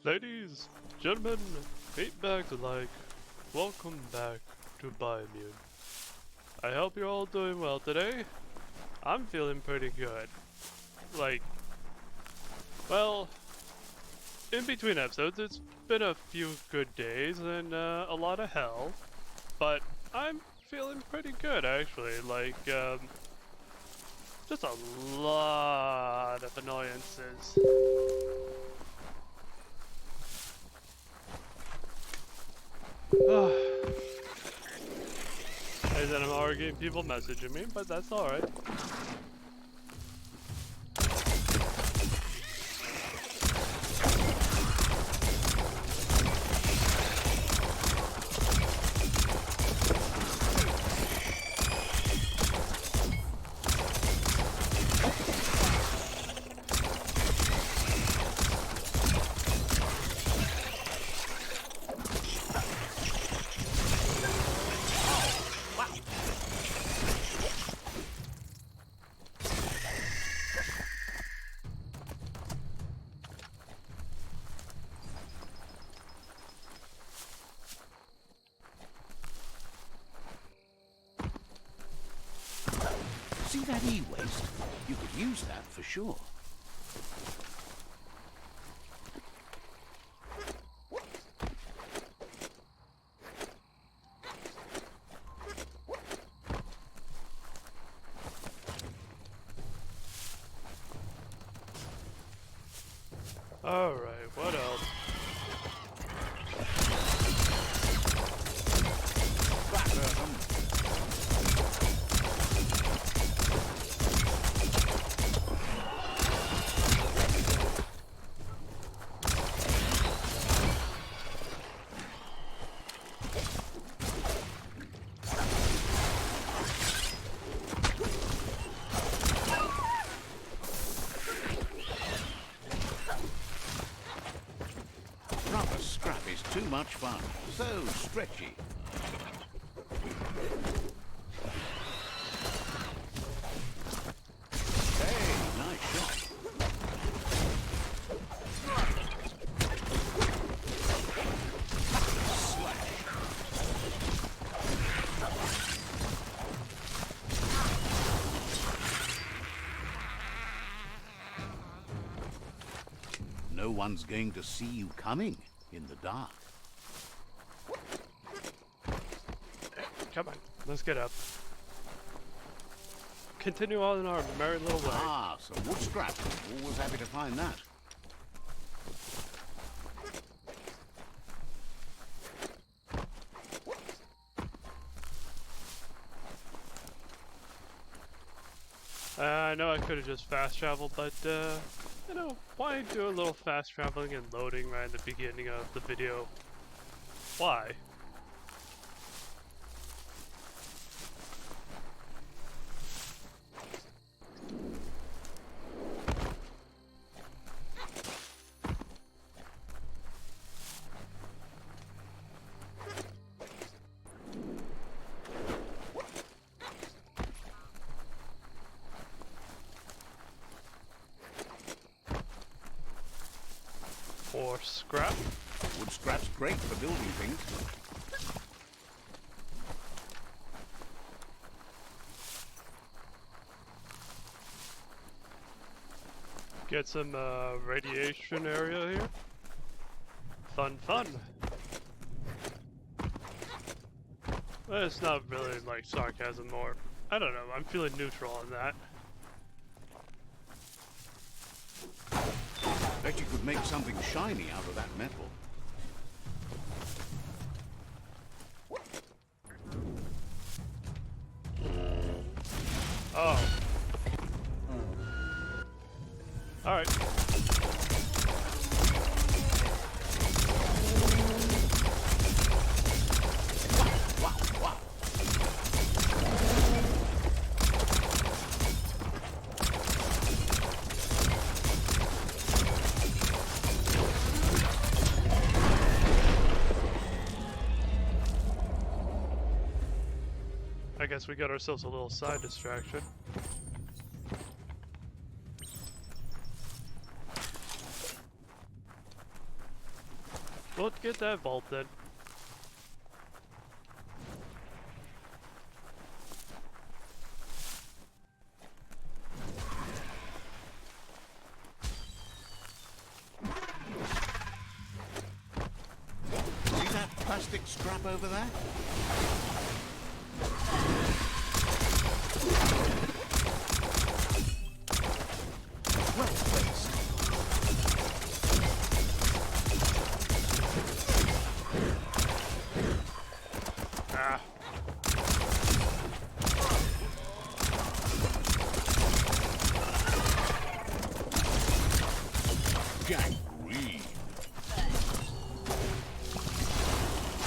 Ladies, gentlemen, meat bags alike, welcome back to Biomutant. I hope you're all doing well today. I'm feeling pretty good. Like, well, in between episodes, it's been a few good days and a lot of hell, but I'm feeling pretty good actually. Like, just a lot of annoyances. And then I'm already getting people messaging me, but that's alright. See that e-waste? You could use that for sure. Alright, what else? Proper scrap is too much fun. So stretchy. Hey, nice shot. No one's going to see you coming in the dark. Come on, let's get up. Continue on our merry little way. Ah, some wood scrap. Always happy to find that. I know I could have just fast traveled, but you know, why do a little fast traveling and loading right at the beginning of the video? Why? Or scrap? Wood scrap's great for building things. Get some radiation area here. Fun, fun. Well, it's not really like sarcasm, or I don't know. I'm feeling neutral on that. Bet you could make something shiny out of that metal. Oh. Alright. Wow. I guess we got ourselves a little side distraction. Let's get that vault then. See that plastic scrap over there? Well placed. Ah. Gangrene.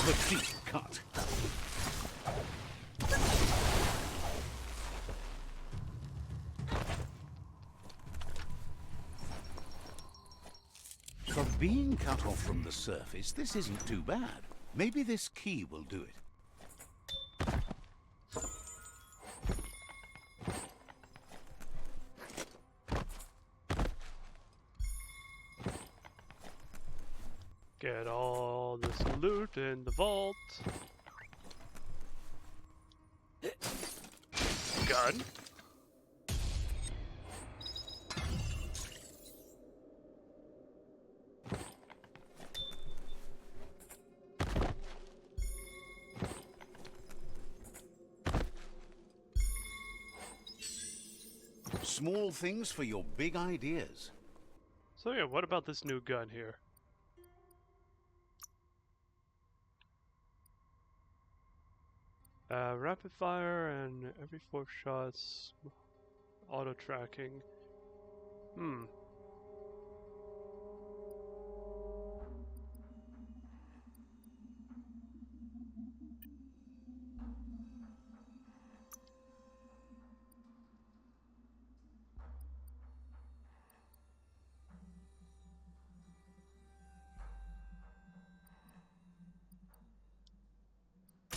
The deep cut. For being cut off from the surface, this isn't too bad. Maybe this key will do it. Get all this loot in the vault. Gun. Small things for your big ideas. So yeah, what about this new gun here? Rapid fire and every 4 shots, auto tracking.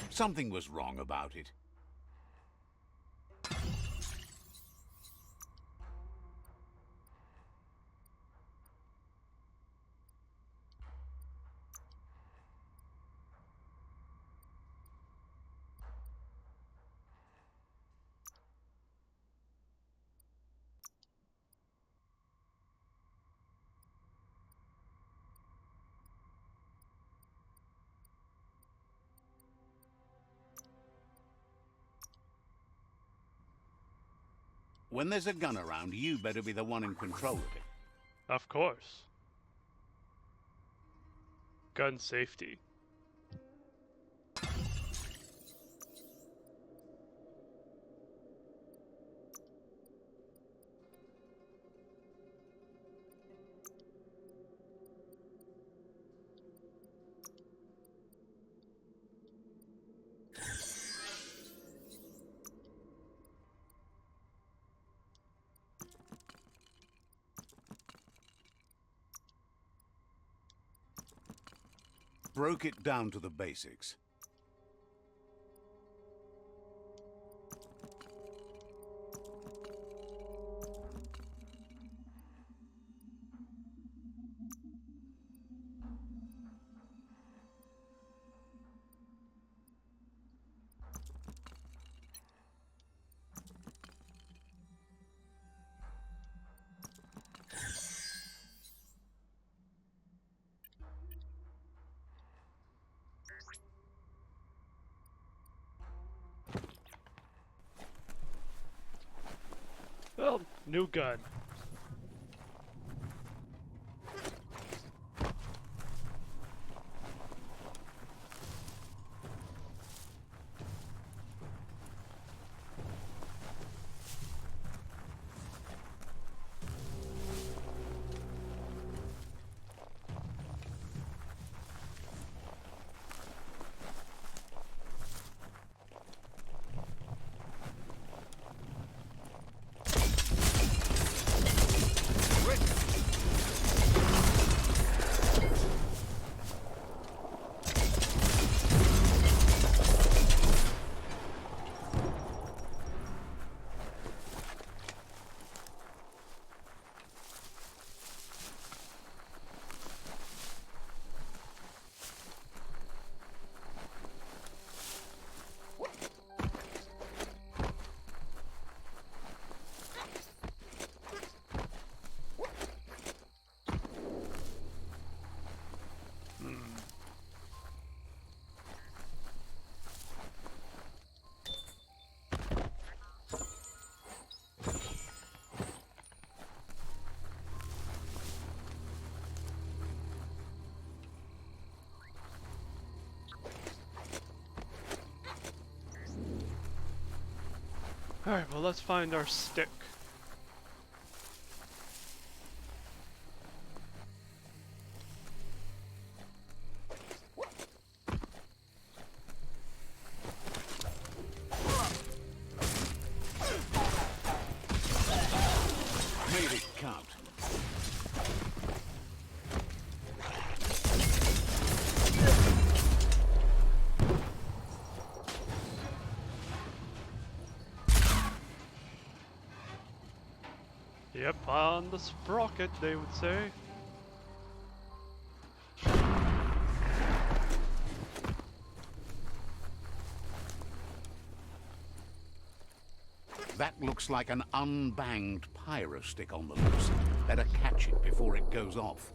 Something was wrong about it. When there's a gun around, you better be the one in control of it. Of course. Gun safety. Broke it down to the basics. Well, new gun. Alright, well, let's find our stick. Made it count. Yep, on the sprocket, they would say. That looks like an unbanged pyro stick on the loose. Better catch it before it goes off.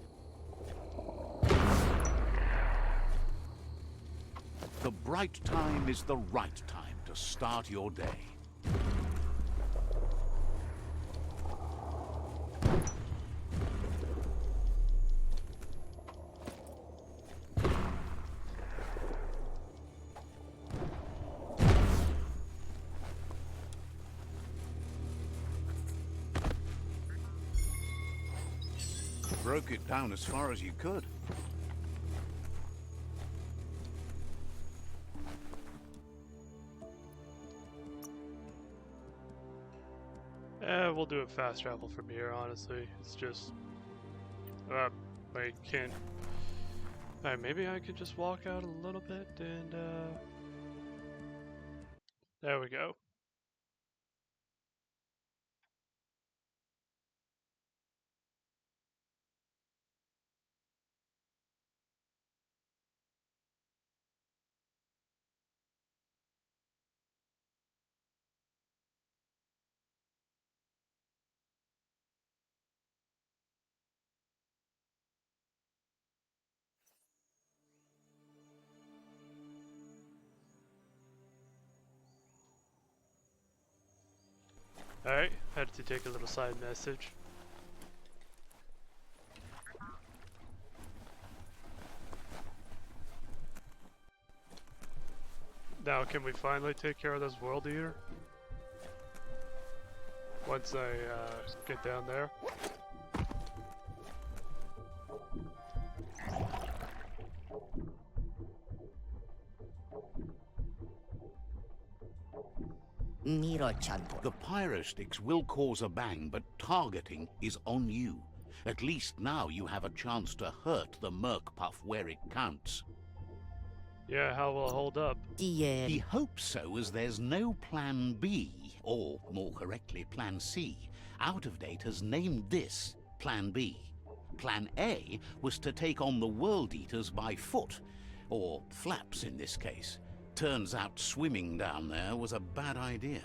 The bright time is the right time to start your day. Broke it down as far as you could. We'll do it fast travel from here, honestly. It's just... I can't... Alright, maybe I could just walk out a little bit and, there we go. Alright, had to take a little side message. Now, can we finally take care of this World Eater? Once I, get down there. The pyro sticks will cause a bang, but targeting is on you. At least now you have a chance to hurt the Merc Puff where it counts. Yeah, how will it hold up? He hopes so, as there's no Plan B, or more correctly, Plan C. Out of Date has named this Plan B. Plan A was to take on the World Eaters by foot, or flaps in this case. Turns out swimming down there was a bad idea.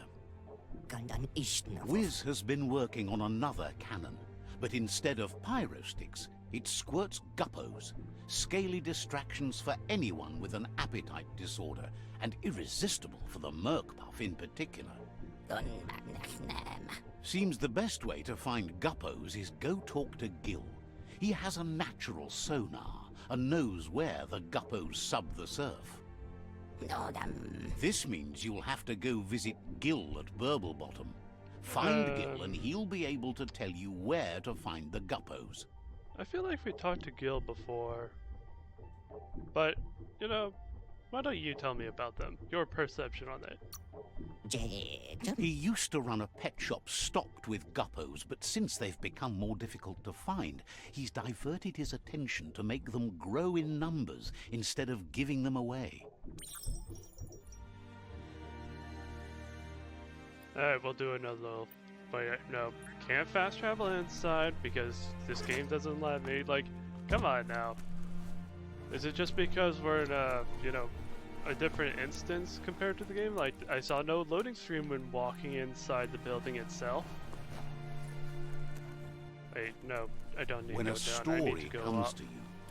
Wiz has been working on another cannon, but instead of pyro sticks, it squirts guppos, scaly distractions for anyone with an appetite disorder, and irresistible for the Merc Puff in particular. Seems the best way to find guppos is go talk to Gil. He has a natural sonar and knows where the guppos sub the surf. This means you'll have to go visit Gil at Burblebottom. Find Gil and he'll be able to tell you where to find the guppos. I feel like we talked to Gil before. But, you know, why don't you tell me about them? Your perception on it. He used to run a pet shop stocked with guppos, but since they've become more difficult to find, he's diverted his attention to make them grow in numbers instead of giving them away. Alright, we'll do another little... Wait, no, can't fast travel inside because this game doesn't let me. Like, come on now. Is it just because we're in a, you know, a different instance compared to the game? Like, I saw no loading screen when walking inside the building itself. Wait, no, I don't need When to a go down. I need story to go comes up. to you,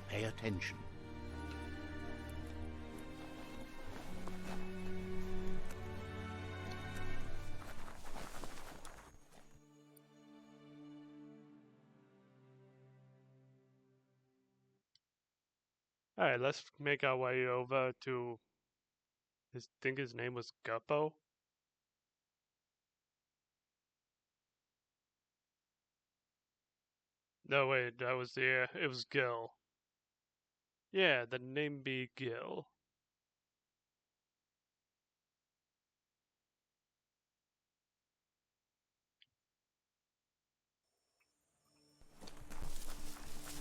pay attention. Alright, let's make our way over to... I think his name was Guppo. No, wait, that was it was Gil. Yeah, the name be Gil.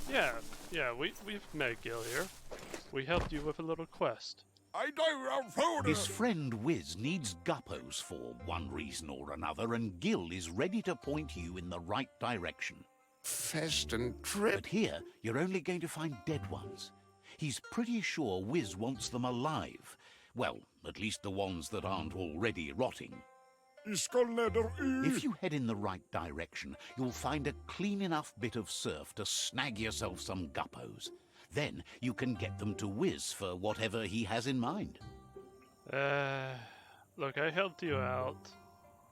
Yeah, yeah, we've met Gil here. We helped you with a little quest. I don't have food. His friend Wiz needs guppos for one reason or another, and Gil is ready to point you in the right direction. Fest and trip. But here, you're only going to find dead ones. He's pretty sure Wiz wants them alive. Well, at least the ones that aren't already rotting. If you head in the right direction, you'll find a clean enough bit of surf to snag yourself some guppos. Then you can get them to Wiz for whatever he has in mind. Look, I helped you out.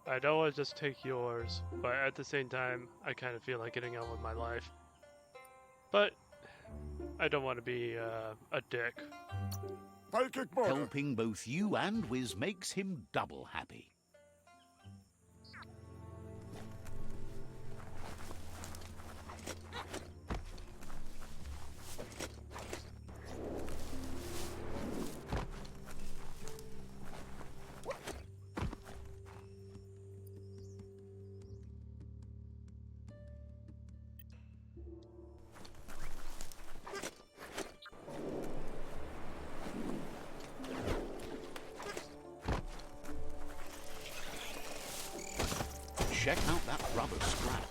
I don't want to just take yours, but at the same time, I kind of feel like getting on with my life. But I don't want to be a dick. Helping both you and Wiz makes him double happy. Check out that rubber scrap.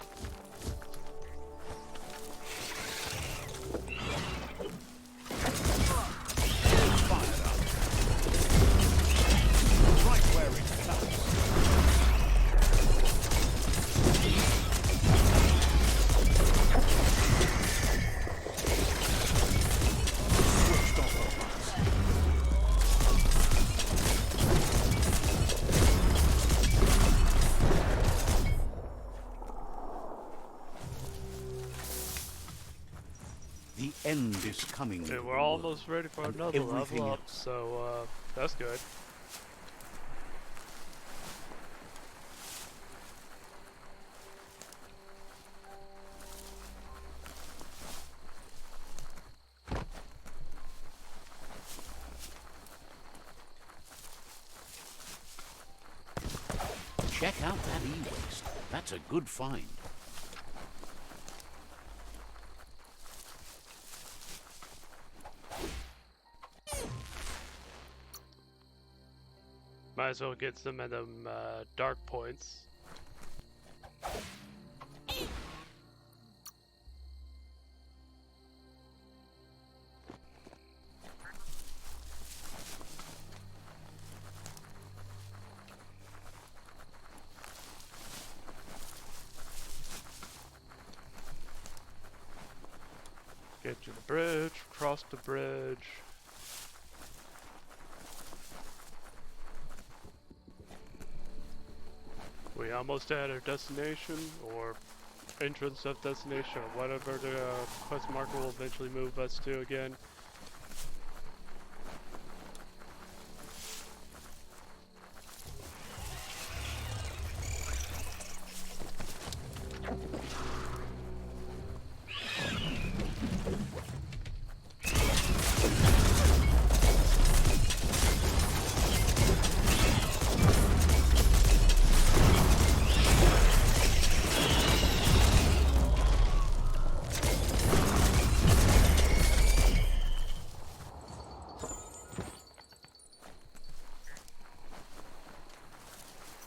Fired up. Right where it counts. Switched off at once. The end is coming. Okay, we're almost ready for another level up, so that's good. Check out that e-waste. That's a good find. Might as well get some of them dark points. Get to the bridge, cross the bridge. We almost at our destination, or entrance of destination, or whatever the quest marker will eventually move us to again.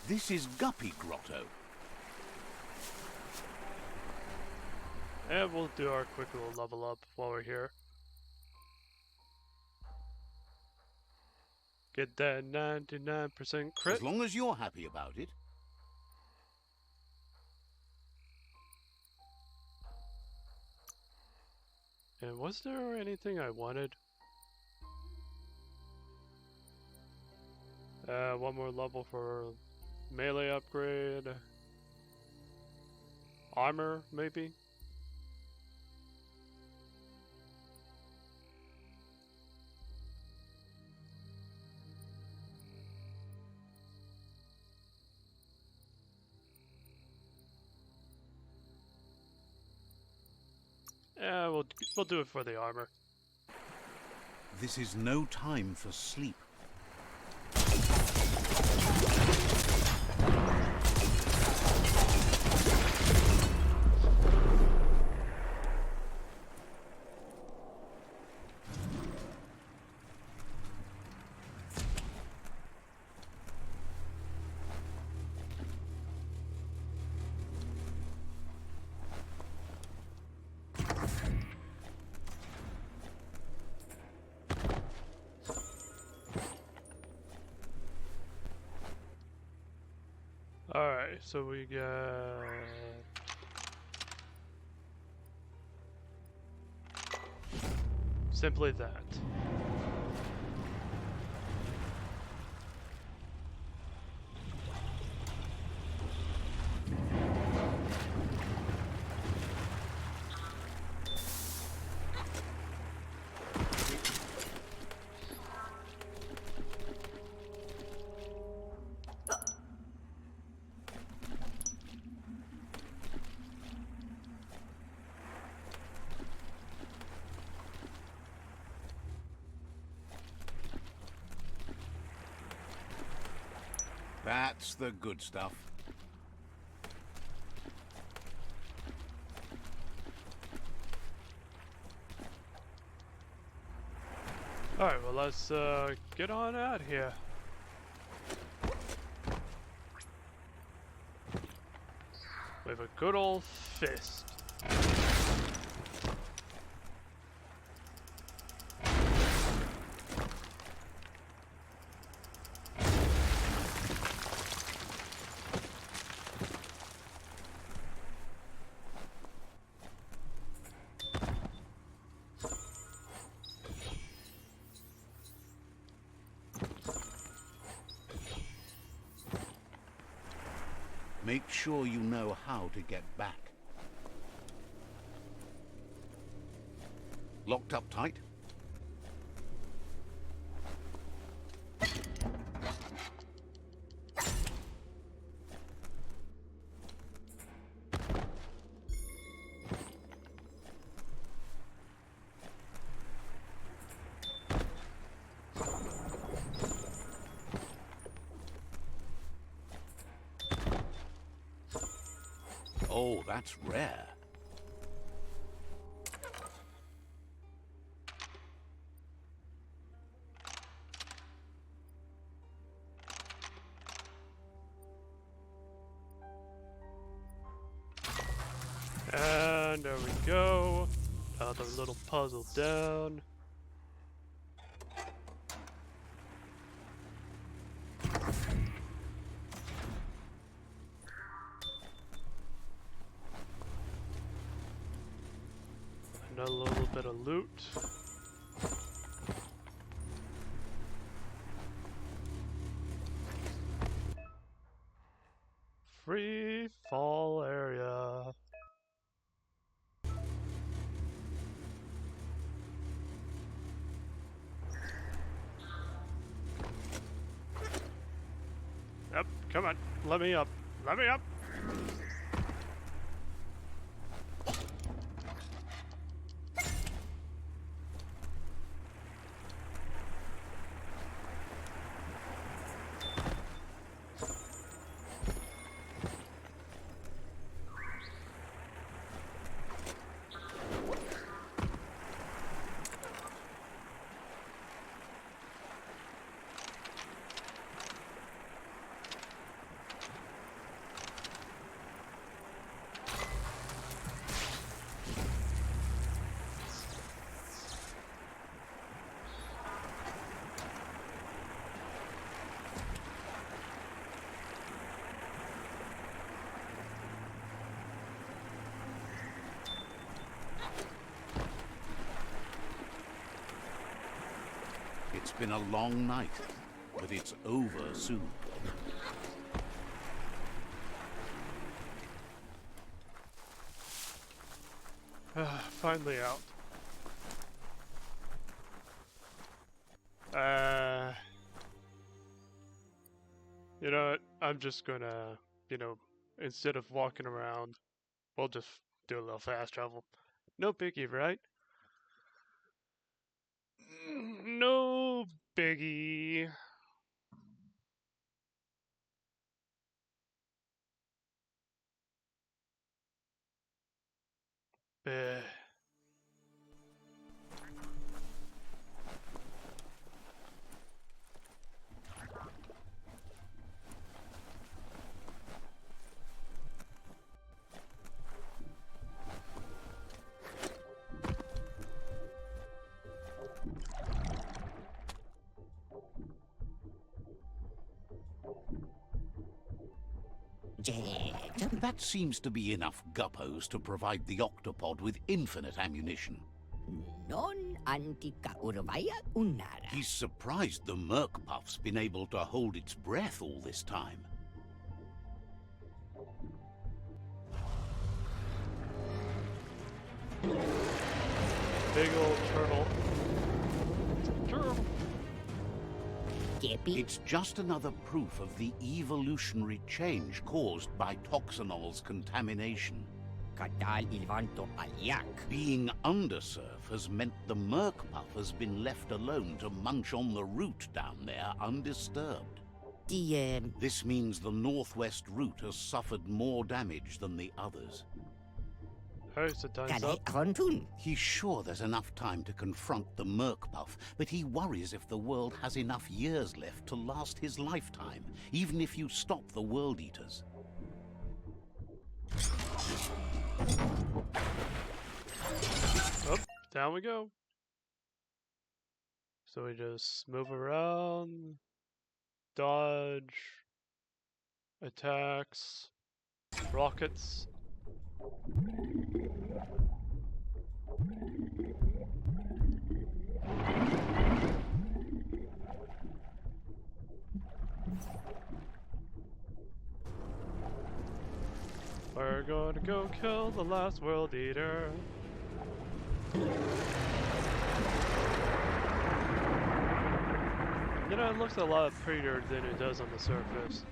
This is Guppy Grotto. And we'll do our quick little level up while we're here. Get that 99% crit. As long as you're happy about it. And was there anything I wanted? One more level for melee upgrade. Armor, maybe? Yeah, we'll do it for the armor. This is no time for sleep. Alright, so we got... simply that. That's the good stuff. Alright, well let's get on out here. With a good old fist. Make sure you know how to get back. Locked up tight? Oh, that's rare. And there we go. Another little puzzle down. Another little bit of loot. Free fall area. Yep, come on. Let me up. Let me up. It's been a long night, but it's over soon. Finally out. You know what? I'm just gonna, instead of walking around, we'll just do a little fast travel. No biggie, right? No biggie. Bleh. That seems to be enough guppos to provide the octopod with infinite ammunition. Non antica urvaya unara. He's surprised the Merkpuff's been able to hold its breath all this time. Big old turtle. Turtle. Kepi. It's just another proof of the evolutionary change caused by Toxanol's contamination. Katal ilvanto aliak. Being undersurf has meant the Merkpuff has been left alone to munch on the route down there undisturbed. Die This means the northwest route has suffered more damage than the others. Alright, so time's kale up. rontun. He's sure there's enough time to confront the Merkpuff, but he worries if the world has enough years left to last his lifetime, even if you stop the World Eaters. Up, down we go. So we just move around, dodge, attacks, rockets. We're gonna go kill the last world eater. You know, it looks a lot prettier than it does on the surface.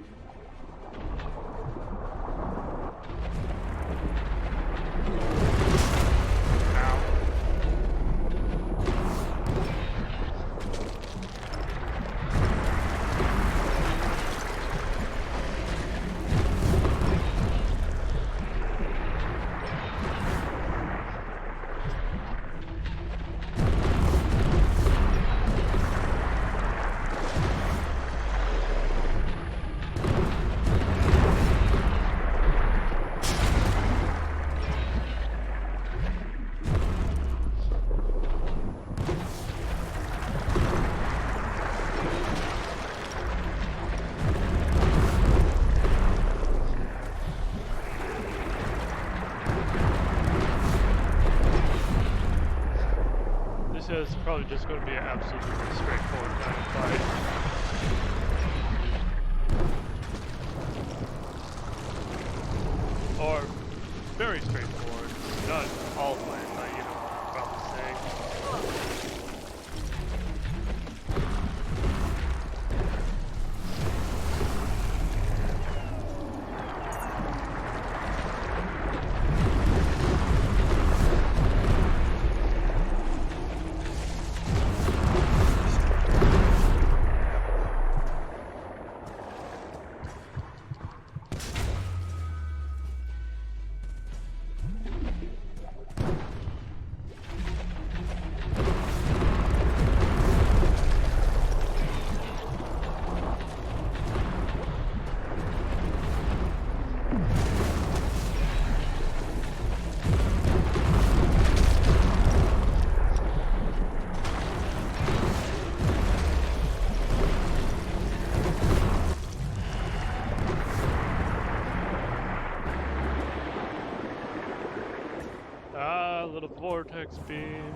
This is probably just going to be an absolutely straightforward kind of fight. Or very straightforward. Not all the way, but you know what I'm saying. Little vortex beam.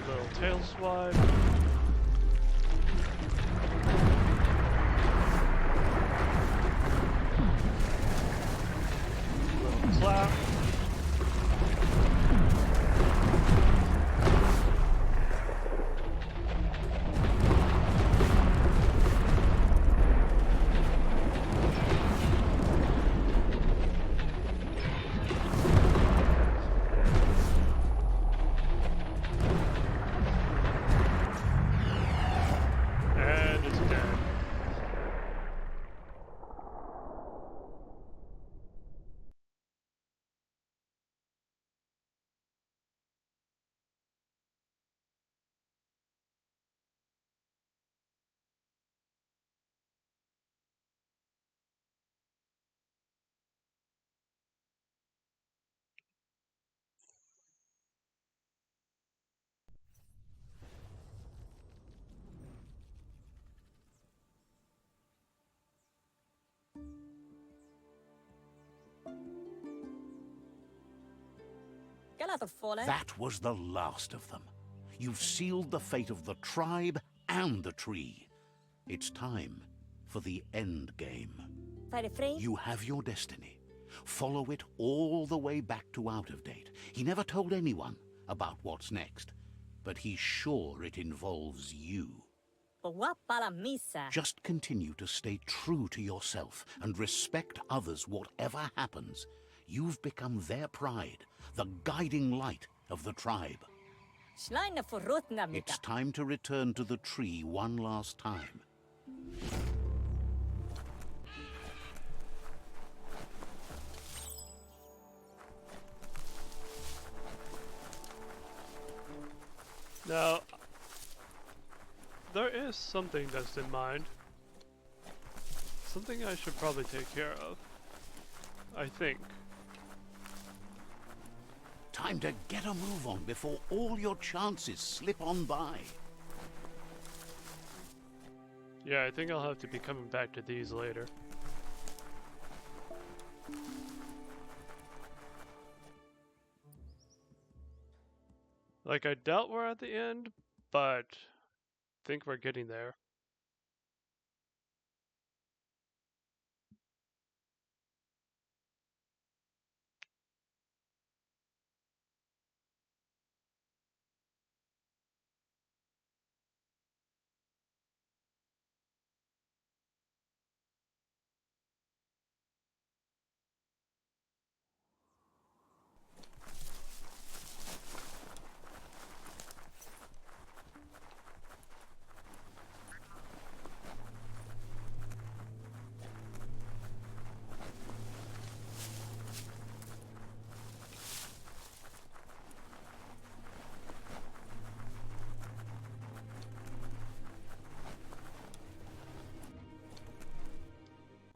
Little tail swipe. Little clap. That was the last of them. You've sealed the fate of the tribe and the tree. It's time for the end game. You have your destiny. Follow it all the way back to Out of Date. He never told anyone about what's next, but he's sure it involves you. Just continue to stay true to yourself and respect others whatever happens. You've become their pride, the guiding light of the tribe. It's time to return to the tree one last time. Now, there is something that's in mind. Something I should probably take care of. I think. Time to get a move on before all your chances slip on by. Yeah, I think I'll have to be coming back to these later. Like, I doubt we're at the end, but I think we're getting there.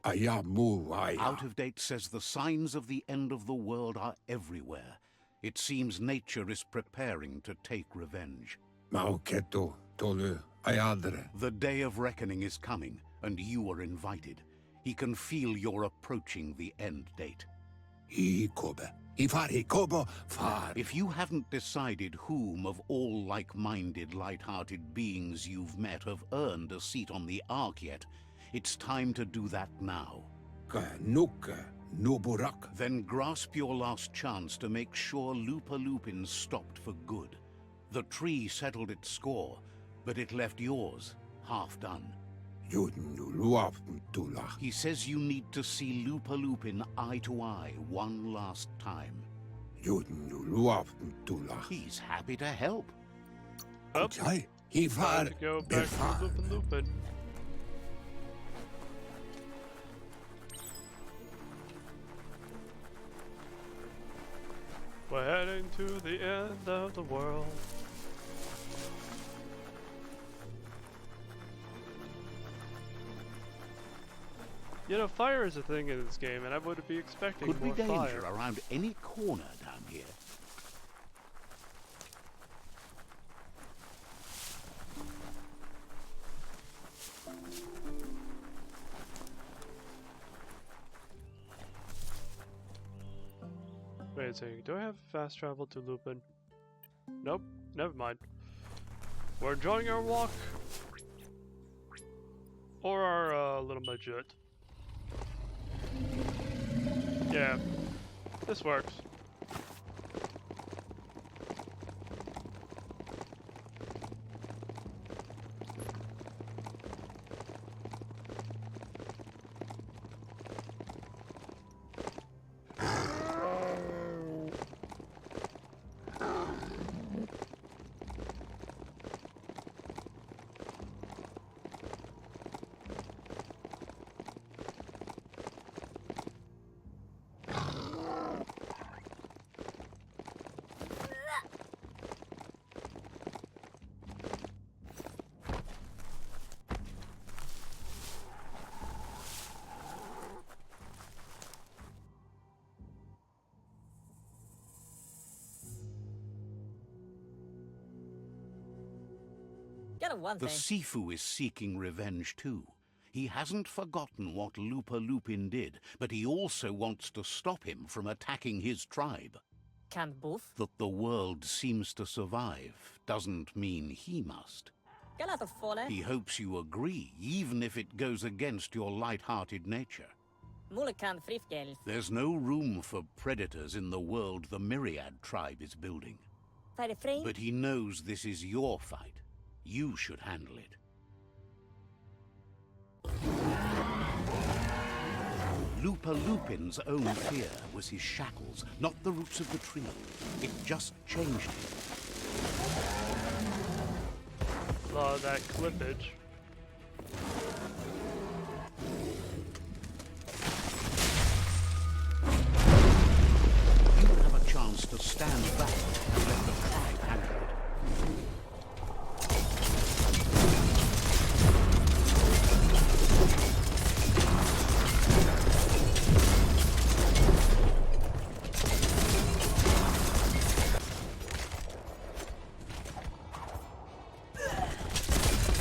Out of Date says the signs of the end of the world are everywhere. It seems nature is preparing to take revenge. The day of reckoning is coming, and you are invited. He can feel you're approaching the end date. If you haven't decided whom of all like-minded, light-hearted beings you've met have earned a seat on the Ark yet, it's time to do that now. Then grasp your last chance to make sure Lupa Lupin stopped for good. The tree settled its score, but it left yours half done. He says you need to see Lupa Lupin eye to eye one last time. He's happy to help. Oh, time to go back to Lupin Lupin. We're heading to the end of the world. You know, fire is a thing in this game, and I would be expecting Could be more danger fire. around any corner down here. Wait a second, do I have fast travel to Lupin? Nope, never mind. We're enjoying our walk. Or our little budget. Yeah, this works. The Sifu is seeking revenge too. He hasn't forgotten what Lupa Lupin did, but he also wants to stop him from attacking his tribe. can't both. That the world seems to survive doesn't mean he must. Kela to fole. He hopes you agree, even if it goes against your light-hearted nature. Mulle kan frifgeld. There's no room for predators in the world the Myriad tribe is building. Fare frame. But he knows this is your fight. You should handle it. Lupa Lupin's own fear was his shackles, not the roots of the tree. It just changed him. A lot of that clippage. You have a chance to stand back and let the tribe handle it.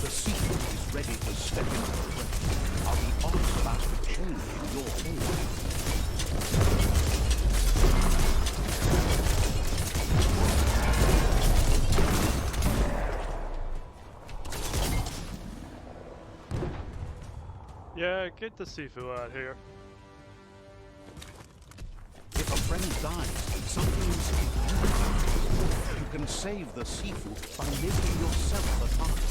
The seeker is ready to step into the fray. Are the odds about to change in your favor? Yeah, get the Sifu out here. If a friend dies, something is you can save the Sifu by making yourself a target.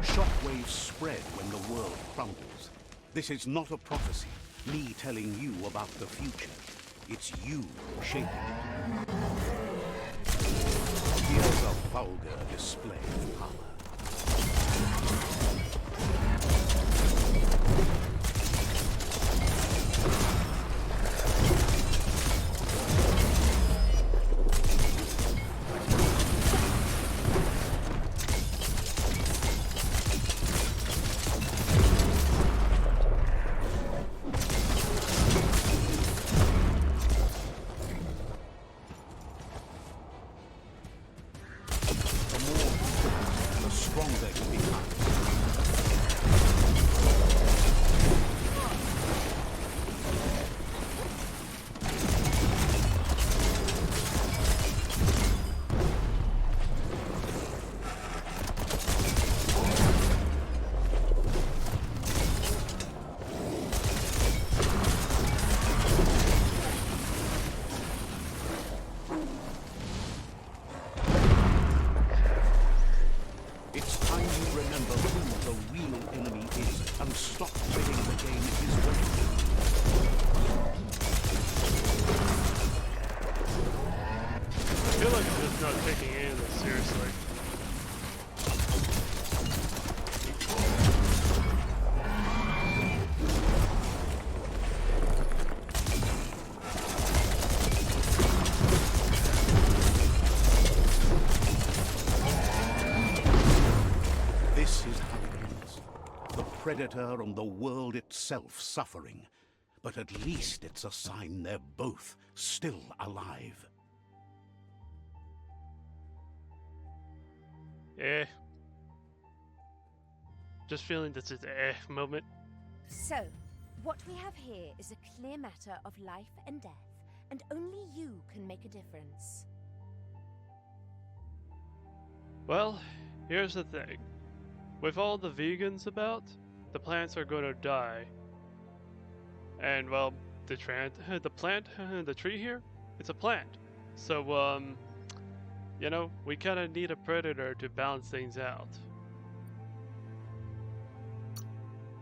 Shockwaves spread when the world crumbles. This is not a prophecy, me telling you about the future. It's you shaping it. Here's a vulgar display of power. The stronger he becomes. It's time you remember who the real enemy is and stop playing the game his way. I feel like I'm just not taking any of this seriously. This is how it ends. The Predator and the world itself suffering. But at least it's a sign they're both still alive. Eh. Just feeling this is moment. So, what we have here is a clear matter of life and death, and only you can make a difference. Well, here's the thing. With all the vegans about, the plants are gonna die. And well, the tree here, it's a plant. So, you know, we kinda need a predator to balance things out.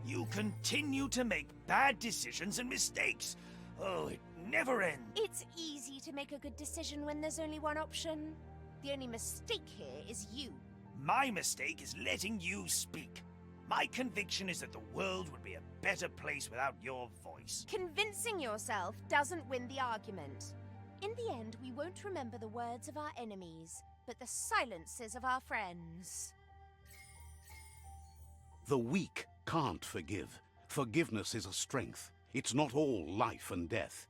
You continue to make bad decisions and mistakes. Oh, it never ends. It's easy to make a good decision when there's only one option. The only mistake here is you. My mistake is letting you speak. My conviction is that the world would be a better place without your voice. Convincing yourself doesn't win the argument. In the end, we won't remember the words of our enemies, but the silences of our friends. The weak can't forgive. Forgiveness is a strength. It's not all life and death.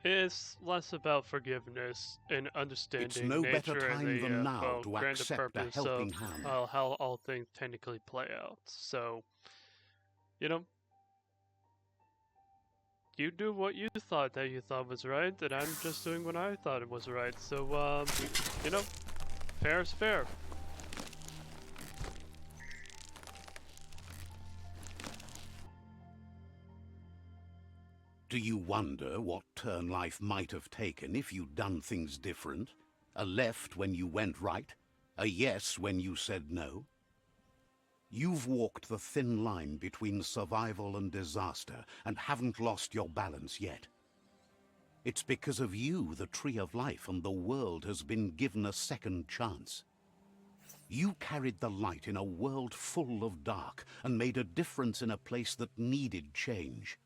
It's less about forgiveness and understanding no better nature and time the than now well, to grander accept a purpose helping of hand. how all things technically play out. So, you know, you do what you thought was right, and I'm just doing what I thought it was right. So, you know, fair is fair. Do you wonder what turn life might have taken if you'd done things different? A left when you went right? A yes when you said no? You've walked the thin line between survival and disaster and haven't lost your balance yet. It's because of you the Tree of Life and the world has been given a second chance. You carried the light in a world full of dark and made a difference in a place that needed change.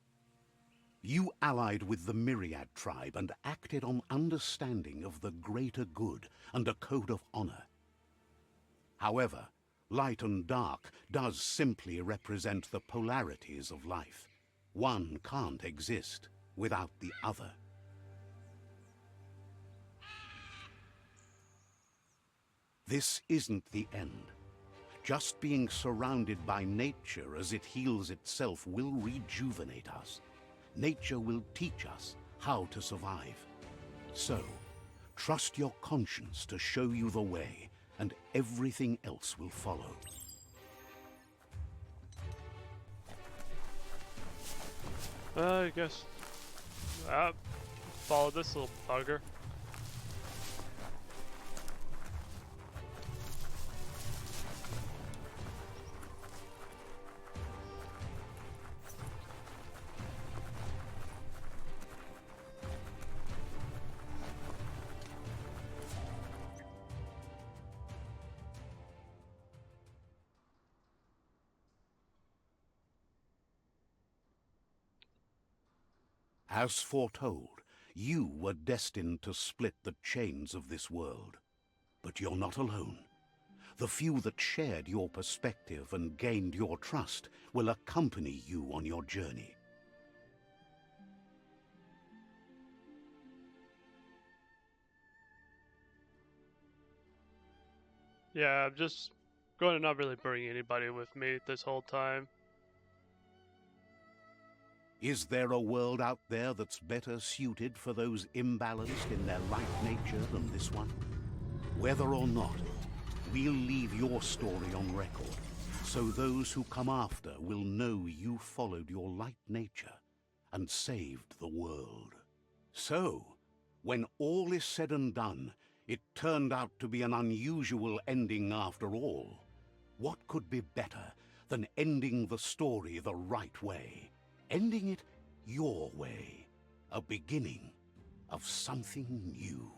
You allied with the Myriad tribe and acted on understanding of the greater good and a code of honor. However, light and dark does simply represent the polarities of life. One can't exist without the other. This isn't the end. Just being surrounded by nature as it heals itself will rejuvenate us. Nature will teach us how to survive. So, trust your conscience to show you the way, and everything else will follow. I guess. Follow this little bugger. As foretold, you were destined to split the chains of this world. But you're not alone. The few that shared your perspective and gained your trust will accompany you on your journey. Yeah, I'm just going to not really bring anybody with me this whole time. Is there a world out there that's better suited for those imbalanced in their light nature than this one? Whether or not, we'll leave your story on record, so those who come after will know you followed your light nature and saved the world. So, when all is said and done, it turned out to be an unusual ending after all. What could be better than ending the story the right way? Ending it your way. A beginning of something new.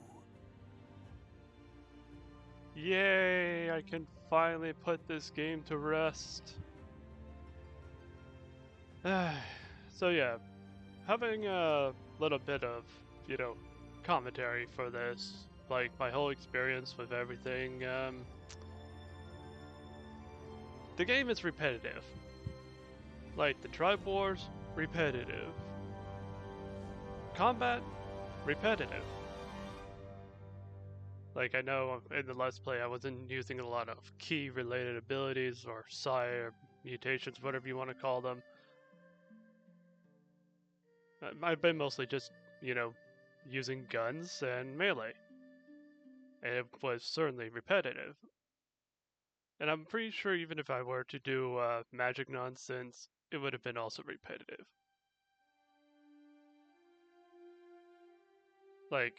Yay, I can finally put this game to rest. So yeah, having a little bit of, commentary for this, like my whole experience with everything, the game is repetitive. Like the tribe wars, repetitive. Combat, repetitive. Like I know in the Let's Play I wasn't using a lot of key related abilities or psi or mutations, whatever you want to call them. I've been mostly just, using guns and melee. And it was certainly repetitive. And I'm pretty sure even if I were to do magic nonsense, it would have been also repetitive. Like,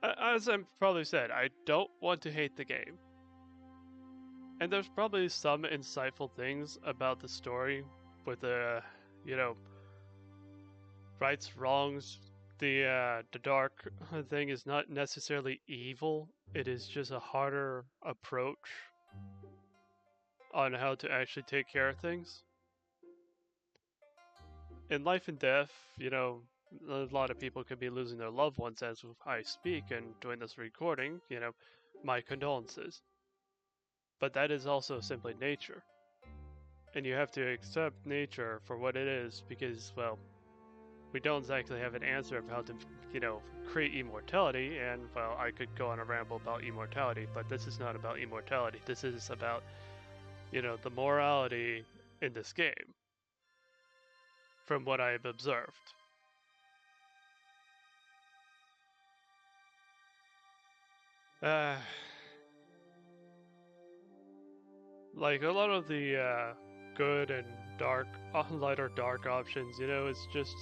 as I probably said, I don't want to hate the game. And there's probably some insightful things about the story with the, rights, wrongs. The dark thing is not necessarily evil. It is just a harder approach on how to actually take care of things. In life and death, a lot of people could be losing their loved ones as I speak and doing this recording, my condolences. But that is also simply nature. And you have to accept nature for what it is because, well, we don't exactly have an answer of how to, create immortality, and, well, I could go on a ramble about immortality, but this is not about immortality. This is about, the morality in this game, from what I've observed. Like, a lot of the, good and dark, light or dark options, it's just...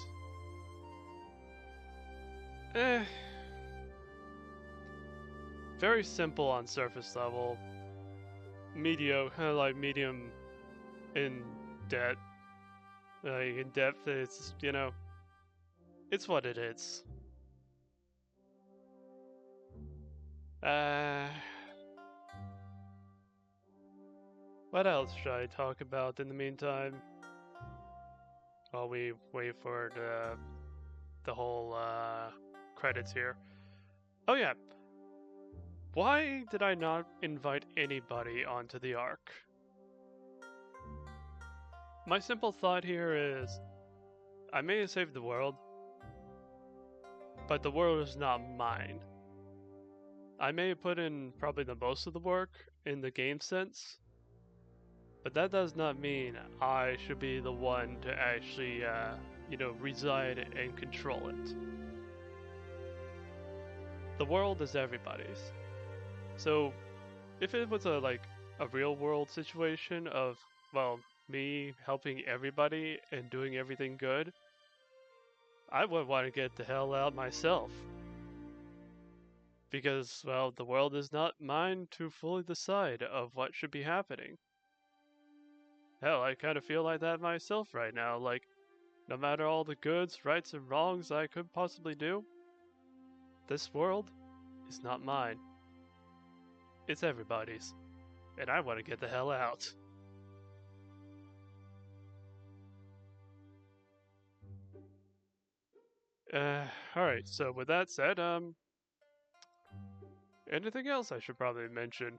Very simple on surface level. Medium in depth. In depth, it's, it's what it is. What else should I talk about in the meantime? While we wait for the whole credits here. Oh yeah. Why did I not invite anybody onto the Ark? My simple thought here is, I may have saved the world, but the world is not mine. I may have put in probably the most of the work in the game sense, but that does not mean I should be the one to actually, reside and control it. The world is everybody's. So, if it was a real world situation of, well, me helping everybody and doing everything good, I would want to get the hell out myself. Because, well, the world is not mine to fully decide of what should be happening. Hell, I kind of feel like that myself right now. Like, no matter all the goods, rights, and wrongs I could possibly do, this world is not mine. It's everybody's. And I want to get the hell out. Alright, so with that said, anything else I should probably mention?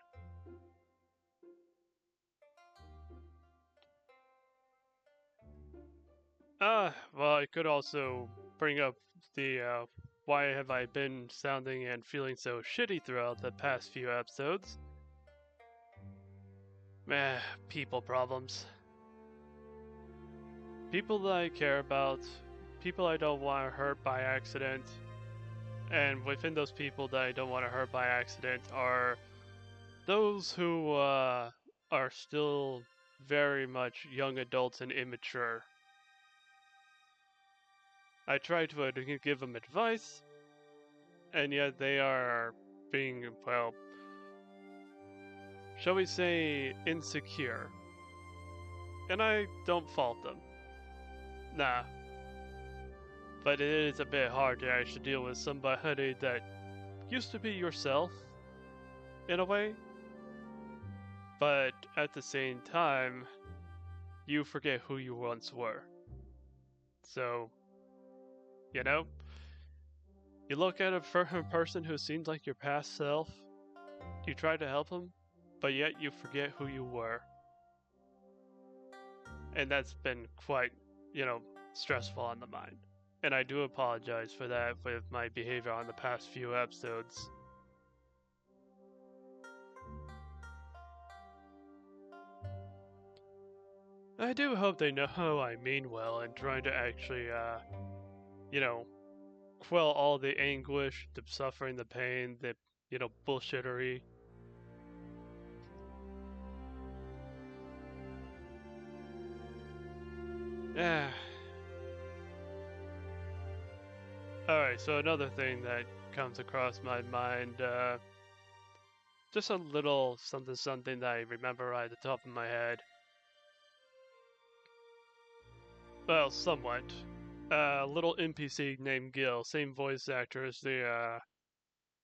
Well, I could also bring up the, why have I been sounding and feeling so shitty throughout the past few episodes? People problems. People that I care about, people I don't want to hurt by accident, and within those people that I don't want to hurt by accident are those who, are still very much young adults and immature. I try to give them advice, and yet they are being, well, shall we say, insecure. And I don't fault them. Nah. But it is a bit hard to actually deal with somebody that used to be yourself, in a way. But at the same time, you forget who you once were. So, you look at a person who seems like your past self, you try to help them, but yet you forget who you were. And that's been quite, stressful on the mind. And I do apologize for that with my behavior on the past few episodes. I do hope they know I mean well and trying to actually, quell all the anguish, the suffering, the pain, the, bullshittery. Yeah. Alright, so another thing that comes across my mind, just a little something that I remember right at the top of my head. Well, somewhat. A little NPC named Gil, same voice actor as the,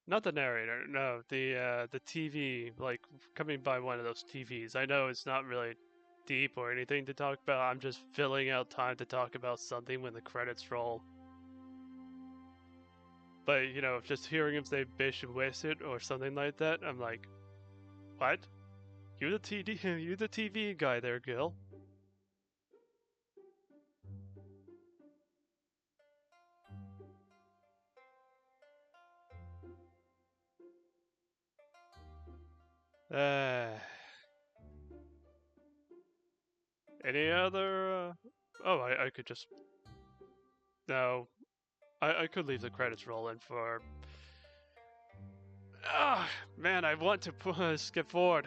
not the narrator, no, the TV, like, coming by one of those TVs. I know it's not really deep or anything to talk about, I'm just filling out time to talk about something when the credits roll. But, just hearing him say bish and wasted or something like that, I'm like, what? You the TV guy there, Gil. Uh, any other? Oh, I could just. No, I could leave the credits rolling for. Ah, man, I want to skip forward.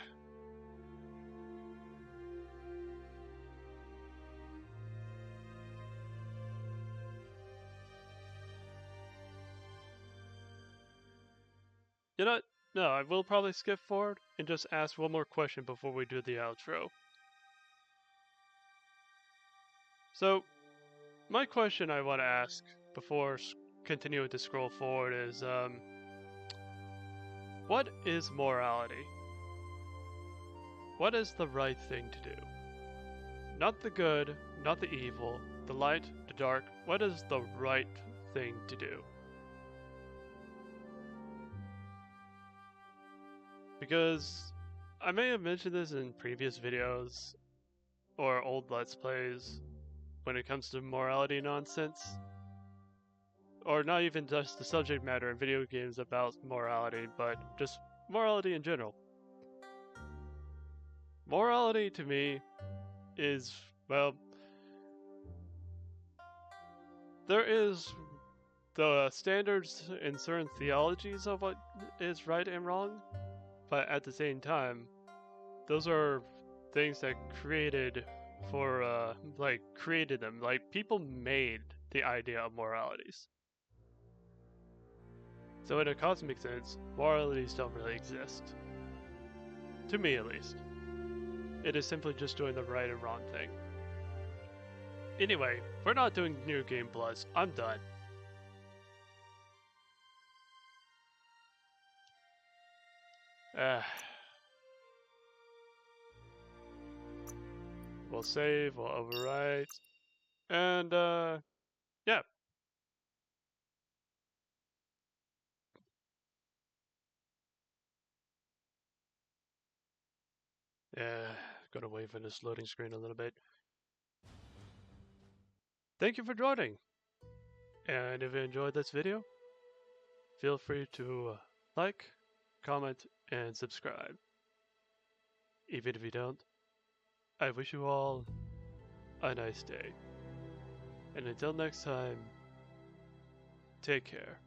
You know what? No, I will probably skip forward and just ask one more question before we do the outro. So, my question I want to ask before continuing to scroll forward is, what is morality? What is the right thing to do? Not the good, not the evil, the light, the dark. What is the right thing to do? Because I may have mentioned this in previous videos or old Let's Plays when it comes to morality nonsense. Or not even just the subject matter in video games about morality, but just morality in general. Morality to me is, well, there is the standards in certain theologies of what is right and wrong, but at the same time, those are things that created for, created them. Like, people made the idea of moralities. So in a cosmic sense, moralities don't really exist. To me, at least. It is simply just doing the right and wrong thing. Anyway, we're not doing New Game Plus. I'm done. We'll save, we'll overwrite, and yeah. Yeah, gotta wait for this loading screen a little bit. Thank you for joining, and if you enjoyed this video, feel free to like, comment, and subscribe. Even if you don't, I wish you all a nice day. And until next time, take care.